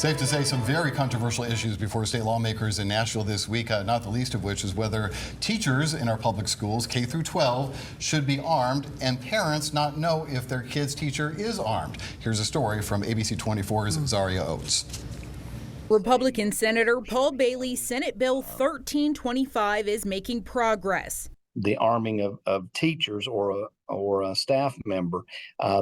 Safe to say some very controversial issues before state lawmakers in Nashville this week, not the least of which is whether teachers in our public schools, K through 12, should be armed and parents not know if their kid's teacher is armed. Here's a story from ABC24's Zaria Oates. Republican Senator Paul Bailey's Senate Bill 1325 is making progress. The arming of teachers or a staff member,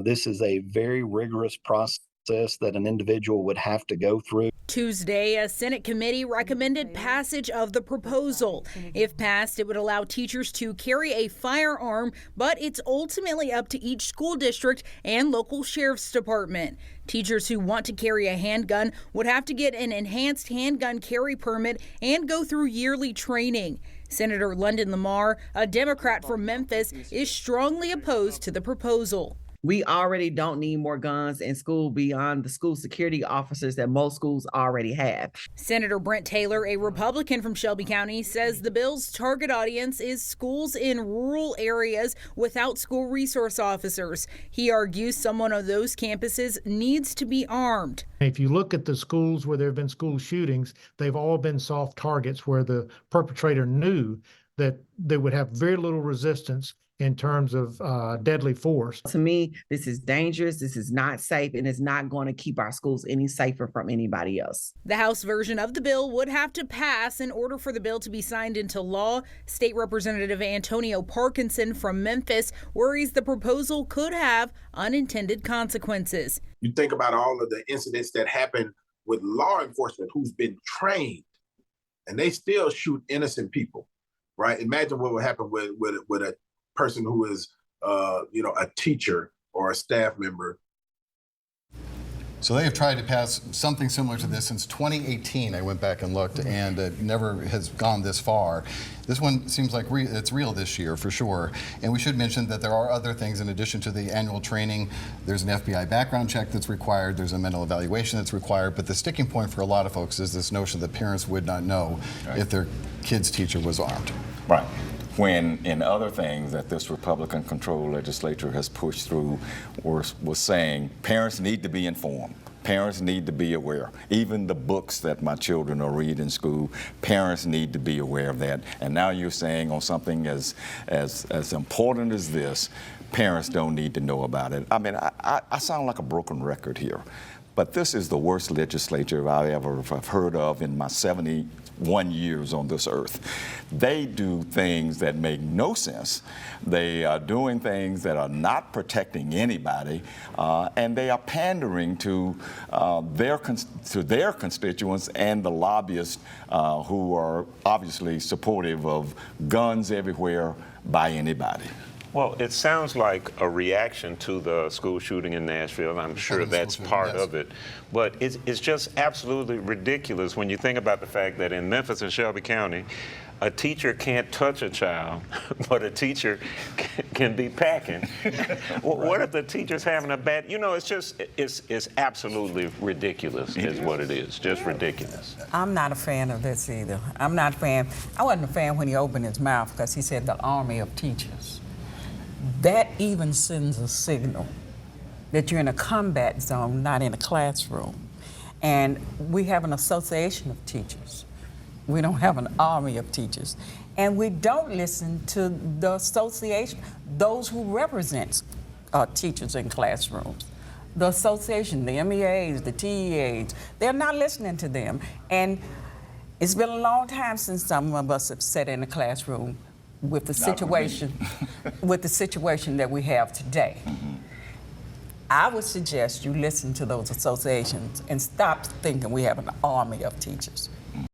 this is a very rigorous process that an individual would have to go through. Tuesday, a Senate committee recommended passage of the proposal. If passed, it would allow teachers to carry a firearm, but it's ultimately up to each school district and local sheriff's department. Teachers who want to carry a handgun would have to get an enhanced handgun carry permit and go through yearly training. Senator London Lamar, a Democrat from Memphis, is strongly opposed to the proposal. We already don't need more guns in school beyond the school security officers that most schools already have. Senator Brent Taylor, a Republican from Shelby County, says the bill's target audience is schools in rural areas without school resource officers. He argues someone on those campuses needs to be armed. If you look at the schools where there have been school shootings, they've all been soft targets where the perpetrator knew that they would have very little resistance in terms of deadly force. To me, this is dangerous, this is not safe, and it's not going to keep our schools any safer from anybody else. The House version of the bill would have to pass in order for the bill to be signed into law. State Representative Antonio Parkinson from Memphis worries the proposal could have unintended consequences. You think about all of the incidents that happen with law enforcement who's been trained, and they still shoot innocent people, right? Imagine what would happen with a person who is, a teacher or a staff member. So they have tried to pass something similar to this since 2018. I went back and looked, and it never has gone this far. This one seems like it's real this year for sure. And we should mention that there are other things in addition to the annual training. There's an FBI background check that's required. There's a mental evaluation that's required. But the sticking point for a lot of folks is this notion that parents would not know if their kid's teacher was armed. Right. When in other things that this Republican-controlled legislature has pushed through was saying parents need to be informed. Parents need to be aware. Even the books that my children will read in school, parents need to be aware of that. And now you're saying on something as important as this, parents don't need to know about it. I mean, I sound like a broken record here, but this is the worst legislature I ever have heard of in my 71 years on this earth. They do things that make no sense. They are doing things that are not protecting anybody, and they are pandering to their constituents and the lobbyists who are obviously supportive of guns everywhere by anybody. Well, it sounds like a reaction to the school shooting in Nashville. I'm sure that's part of it. But it's just absolutely ridiculous when you think about the fact that in Memphis and Shelby County, a teacher can't touch a child, but a teacher can be packing. What if the teacher's having a bad, it's absolutely ridiculous is what it is, just ridiculous. I'm not a fan of this either. I'm not a fan. I wasn't a fan when he opened his mouth because he said the army of teachers. That even sends a signal that you're in a combat zone, not in a classroom. And we have an association of teachers. We don't have an army of teachers. And we don't listen to the association, those who represent teachers in classrooms. The association, the MEAs, the TEAs, they're not listening to them. And it's been a long time since some of us have sat in a classroom with the situation that we have today. I would suggest you listen to those associations and stop thinking we have an army of teachers.